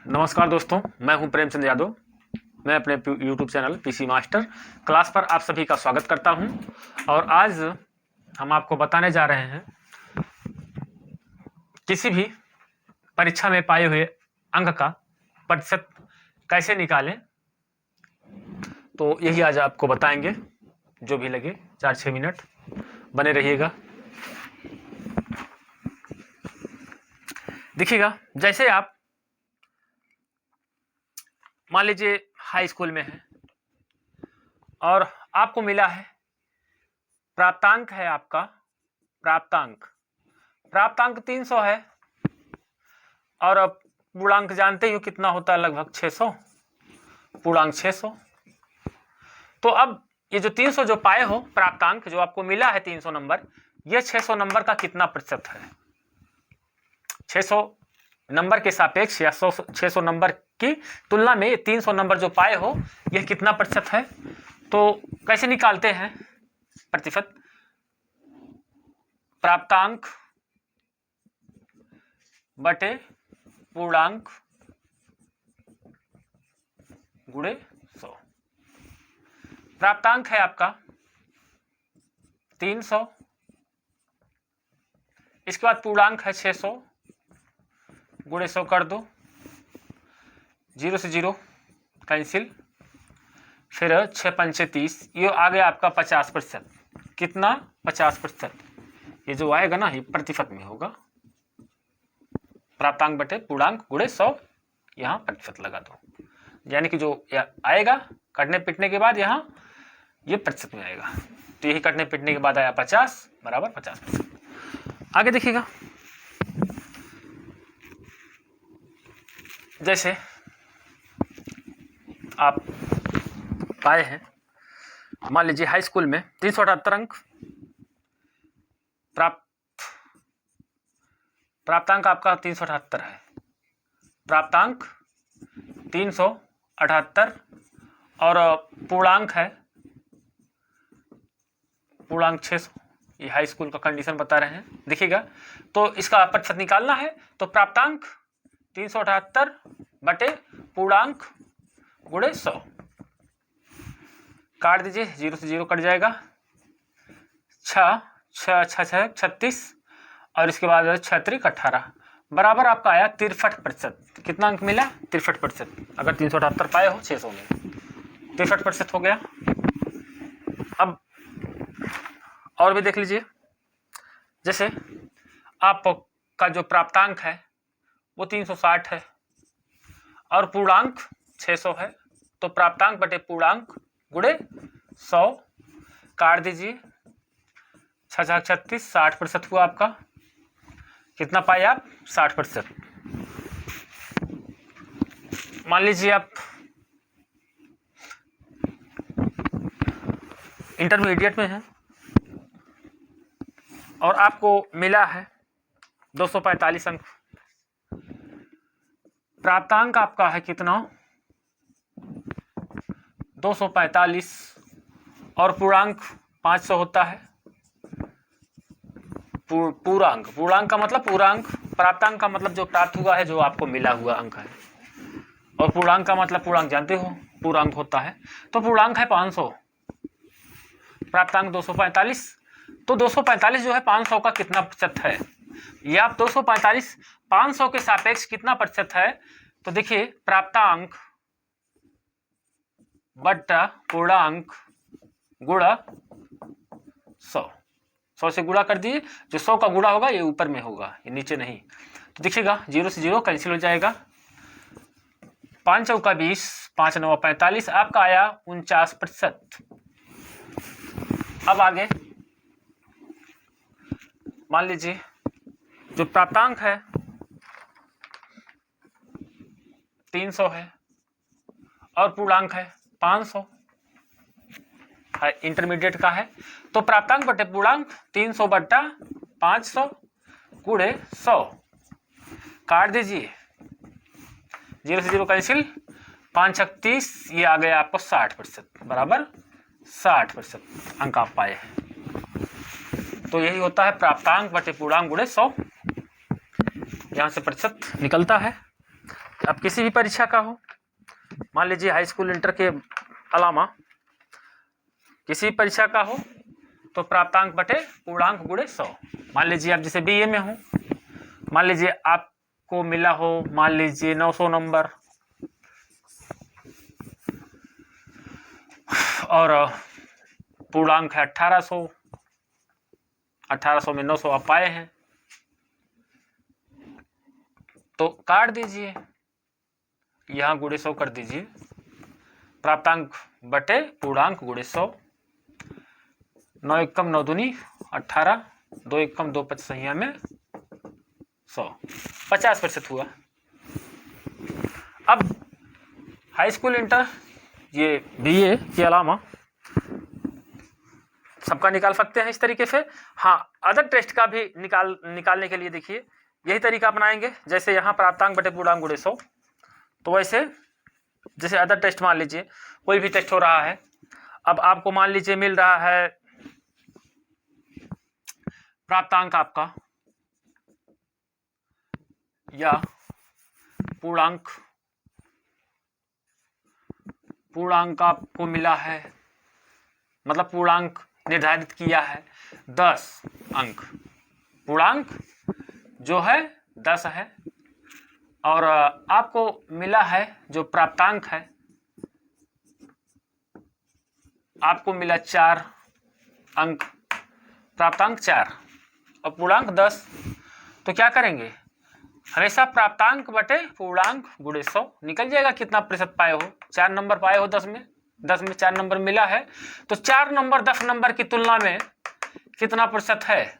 नमस्कार दोस्तों, मैं हूं प्रेमचंद यादव। मैं अपने YouTube channel PC master class पर आप सभी का स्वागत करता हूं। और आज हम आपको बताने जा रहे हैं किसी भी परीक्षा में पाए हुए अंक का प्रतिशत कैसे निकालें। तो यही आज आपको बताएंगे, जो भी लगे 4-6 मिनट बने रहिएगा। देखिएगा, जैसे आप मान लीजिए हाई स्कूल में है और आपको मिला है प्राप्तांक है आपका प्राप्तांक 300 है और अब पूर्णांक जानते ही हो कितना होता है, लगभग 600, पूर्णांक 600। तो अब ये जो 300 जो पाए हो प्राप्तांक जो आपको मिला है 300 नंबर, ये 600 नंबर का कितना प्रतिशत है। 600 नंबर के सापेक्ष या 600 नंबर की तुलना में 300 नंबर जो पाए हो यह कितना प्रतिशत है। तो कैसे निकालते हैं प्रतिशत। प्राप्तांक बटे पूर्णांक गुणे 100। प्राप्तांक है आपका 300, इसके बाद पूर्णांक है 600, गुणे 100 कर दो, 0 से 0 कैंसिल, फिर 6 पंचे 30, ये आ गया आपका 50%। कितना? 50%। ये जो आएगा ना ये प्रतिशत में होगा। प्राप्तांक बटे पूर्णांक गुणे 100, यहाँ प्रतिशत लगा दो, यानी कि जो आएगा कटने पिटने के बाद यहाँ ये प्रतिशत में आएगा। तो यही कटने पिटने के बाद आया 50 बराबर 50%। आगे देखिएगा, जैसे आप पाए हैं मान लीजिए हाई स्कूल में 378 अंक प्राप्तांक आपका 378 है, प्राप्तांक 378 और पूर्णांक है पूर्णांक 600। ये हाई स्कूल का कंडीशन बता रहे हैं। देखिएगा, तो इसका प्रतिशत निकालना है तो प्राप्तांक 378 बटे पूर्णांक गुणे 100 काट दीजिए, 0 से 0 कट जाएगा, 6 6 6 6 36 और इसके बाद 6 3 18 बराबर आपका आया 63%। कितना अंक मिला? 63%। अगर 378 पाए हो 600 में 63% हो गया। अब और भी देख लीजिए, जैसे आपका जो प्राप्तांक है वो 360 है और पूर्णांक 600 है, तो प्राप्तांक बटे पूर्णांक गुणे 100 काट दीजिए, 6 6 36 60% हुआ आपका। कितना पाए आप? 60%। मान लीजिए आप इंटरमीडिएट में हैं और आपको मिला है 245 अंक। प्राप्तांक आपका है कितना? 245 और पूर्णांक 500 होता है। पूर्णांक का मतलब पूर्णांक, प्राप्तांक का मतलब जो प्राप्त हुआ है, जो आपको मिला हुआ अंक है, और पूर्णांक का मतलब पूर्णांक जानते हो पूर्णांक होता है। तो पूर्णांक है 500, प्राप्तांक 245, तो 245 जो है 500 का कितना प्रतिशत है। ये आप 245 500 के सापेक्ष कितना प्रतिशत है। तो देखिए, प्राप्तांक बटा पूर्णांक गुणा 100, 100 से गुणा कर दिए, जो 100 का गुणा होगा ये ऊपर में होगा, ये नीचे नहीं। तो देखिएगा, 0 से 0 कैंसिल हो जाएगा, 5 चौका 20, 5 9 45, आपका आया 49%। अब आगे मान लीजिए जो प्राप्तांक है 300 है और पूर्णांक है 500, इंटरमीडिएट का है। तो प्राप्तांक बटे पूर्णांक 300 बटा 500 गुणे 100 काट दीजिए, 0 से 0 कैंसिल, 5 6 30, ये आ गया आपको 60% बराबर 60% अंक आप पाए हैं। तो यही होता है प्राप्तांक बटे पूर्णांक गुणे 100। यहाँ से प्रतिशत निकलता है। अब किसी भी परीक्षा का हो, मान लीजिए हाई स्कूल इंटर के अलावा किसी परीक्षा का हो तो प्राप्तांक बटे पूर्णांक गुणे 100। मान लीजिए आप जैसे बीए में हो, मान लीजिए आपको मिला हो मान लीजिए 900 नंबर और पूर्णांक है 1800, 1800 में 900 आप पाए हैं तो काट दीजिए, यहाँ गुणे 100 कर दीजिए, प्राप्तांक बटे पूर्णांक गुणे 100, 9 एकम 9 दूनी 18, 2 एकम 2 पचसहिया में 100, 50% हुआ। अब हाई स्कूल इंटर ये बीए के अलावा सबका निकाल सकते हैं इस तरीके से। हाँ, अदर टेस्ट का भी निकालने के लिए देखिए यही तरीका अपनाएंगे, जैसे यहाँ प्राप्तांक बटे पूर्णांक गुणे 100, तो वैसे जैसे अदर टेस्ट मान लीजिए कोई भी टेस्ट हो रहा है, अब आपको मान लीजिए मिल रहा है प्राप्तांक आपका या पूर्णांक आपको मिला है, मतलब पूर्णांक निर्धारित किया है 10 अंक, पूर्णांक जो है 10 है और आपको मिला है जो प्राप्तांक है, आपको मिला 4 अंक, प्राप्तांक 4 और पूर्णांक 10, तो क्या करेंगे, हमेशा प्राप्तांक बटे पूर्णांक गुणे 100 निकल जाएगा। कितना प्रतिशत पाए हो, 4 नंबर पाए हो 10 में, 10 में 4 नंबर मिला है तो 4 नंबर 10 नंबर की तुलना में कितना प्रतिशत है,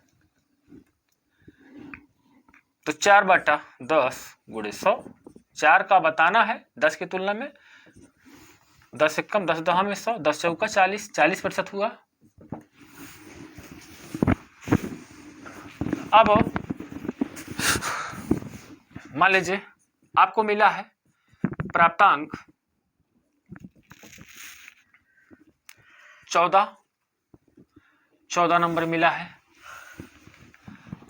तो 4 बटा 10 गुणे 100, 4 का बताना है 10 की तुलना में, 10 एकम 10 दहा में 100, 10 चौका 40, 40% हुआ। अब मान लीजिए आपको मिला है प्राप्तांक 14 नंबर मिला है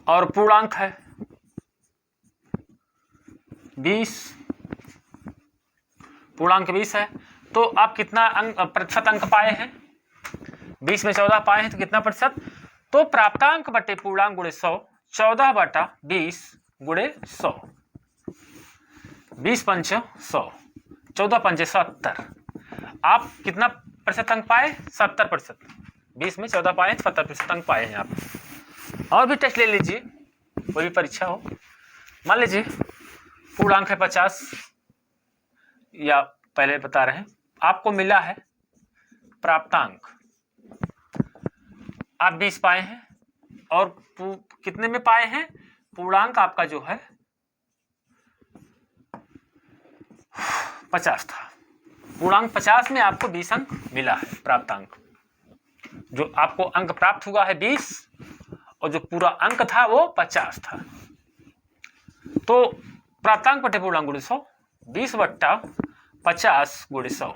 और पूर्णांक है 20, पूर्णांक 20 है, तो आप कितना प्रतिशत अंक पाए हैं, 20 में 14 पाए हैं तो कितना प्रतिशत, तो प्राप्तांक बटे पूर्णांक गुणे 100, 14 बटा 20 गुणे 100, 20 पंच 100, 14 पंचे 70, आप कितना प्रतिशत अंक पाए, 70%, 20 में 14 पाए 70% अंक पाए हैं आप। और भी टेस्ट ले लीजिए, कोई भी परीक्षा हो, मान लीजिए पूर्णांक है 50, या पहले बता रहे हैं आपको मिला है प्राप्तांक, आप 20 पाए हैं और कितने में पाए हैं, पूर्णांक आपका जो है 50 था, पूर्णांक 50 में आपको 20 अंक मिला है प्राप्तांक, जो आपको अंक प्राप्त हुआ है 20 और जो पूरा अंक था वो 50 था। तो प्राप्तांक बटे पूर्णांक गुणे 100, 20 बट्टा 50 गुणे 100,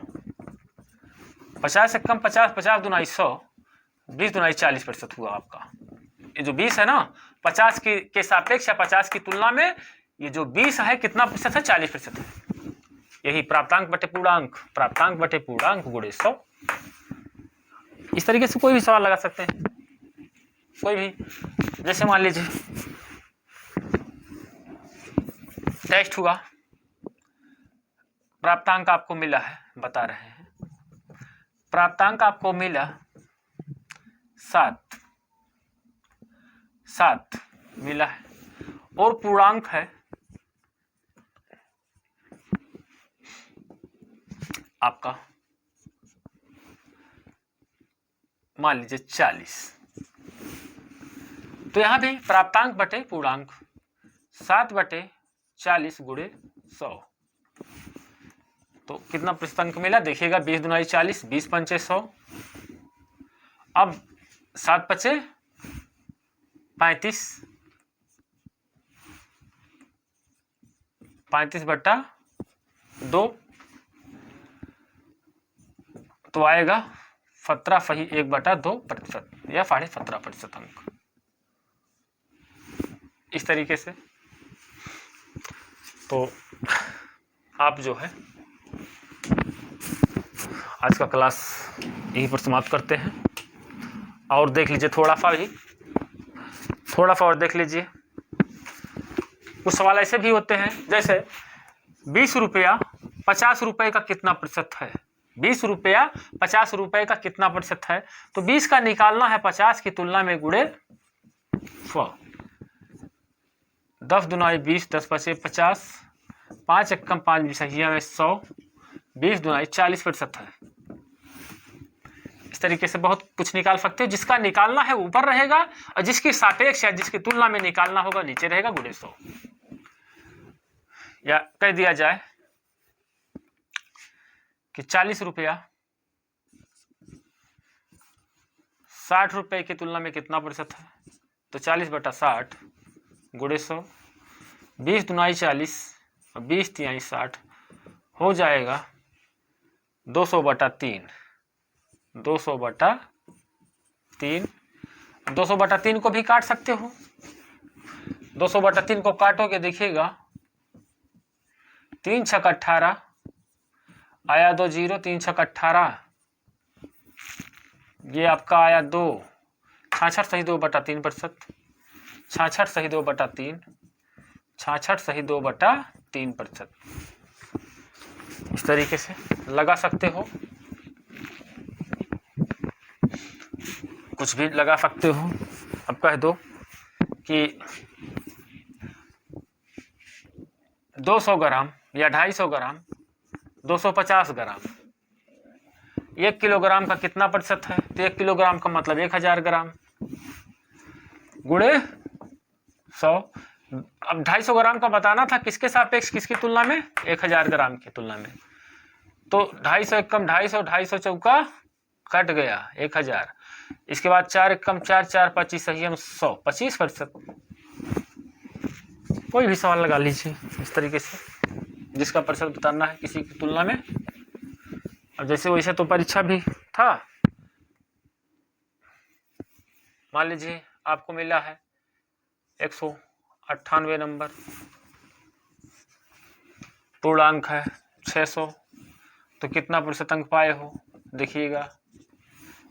50 एकम 50, 50 दुनाई 100, 20 दुनाई 40% हुआ आपका। ये जो 20 है ना 50 के सापेक्ष या 50 की तुलना में ये जो 20 है कितना प्रतिशत है, 40% है। यही प्राप्तांक बटे पूर्णांक, प्राप्तांक बटे पूर्णांक गुणे 100। इस तरीके से कोई भी सवाल लगा सकते हैं, कोई भी, जैसे मान लीजिए टेस्ट हुआ, प्राप्तांक आपको मिला है, बता रहे हैं प्राप्तांक आपको मिला 7 मिला है और पूर्णांक है आपका मान लीजिए 40, तो यहां भी प्राप्तांक बटे पूर्णांक 7 बटे 40 गुणे 100, तो कितना प्रतिशत अंक मिला देखिएगा, 20 दुनाई 40, 20 पंचे 100, अब 7 पचे 35, 35 बट्टा 2, तो आएगा 17.1/2% या 17.5% अंक। इस तरीके से तो आप जो है आज का क्लास यहीं पर समाप्त करते हैं। और देख लीजिए थोड़ा सा और देख लीजिए। कुछ सवाल ऐसे भी होते हैं जैसे 20 रुपया 50 रुपये का कितना प्रतिशत है। 20 रुपया 50 रुपये का कितना प्रतिशत है, तो 20 का निकालना है 50 की तुलना में गुणे 100। 10 दुनाई 20, 10 पचे 50, 5 एकम 5 बिसहिया में 100, 20 दुनाई 40% है। इस तरीके से बहुत कुछ निकाल सकते हो। जिसका निकालना है ऊपर रहेगा और जिसकी सापेक्ष या जिसकी तुलना में निकालना होगा नीचे रहेगा गुणे 100। या कह दिया जाए कि 40 रुपया 60 रुपये की तुलना में कितना प्रतिशत है, तो 40/60 गुणे 100। 20 दुनाई 40 और 20 तिहाई 60 हो जाएगा 200/3। 200/3 200/3 को भी काट सकते हो। 200/3 को काटोगे देखिएगा 3 छक 18 आया 2 0, 3 छक 18, ये आपका आया 2, 66 सही 2/3%, 66 सही 2/3, 66 सही 2/3%। इस तरीके से लगा सकते हो, कुछ भी लगा सकते हो। अब कह दो कि 200 ग्राम या 250 ग्राम, 250 ग्राम, 1 किलोग्राम का कितना प्रतिशत है, तो 1 किलोग्राम का मतलब 1000 ग्राम गुणे 100। अब 250 ग्राम का बताना था किसके सापेक्ष, किसकी तुलना में, 1000 ग्राम की तुलना में। तो 250 एकम 250, 250 चौका कट गया 1000। इसके बाद 4 एकम 4, 4 25 सही हम 100, 25%। कोई भी सवाल लगा लीजिए इस तरीके से, जिसका प्रतिशत बताना है किसी की तुलना में। अब जैसे वैसे तो परीक्षा भी था, मान लीजिए आपको मिला है 198 नंबर, पूर्णांक है 600, तो कितना प्रतिशत अंक पाए हो देखिएगा।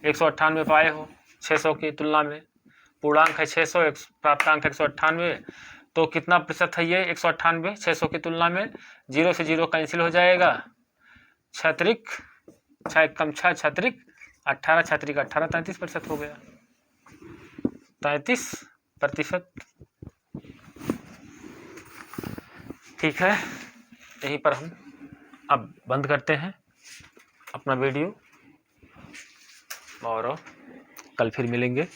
198 पाए हो 600 की तुलना में, पूर्णांक है 600, प्राप्तांक 198, तो कितना प्रतिशत है ये 198 600 की तुलना में। 0 से 0 कैंसिल हो जाएगा, 6 एकम 6, 6 18, 6 18, 33% हो गया, 33%। ठीक है, यहीं पर हम अब बंद करते हैं अपना वीडियो और कल फिर मिलेंगे।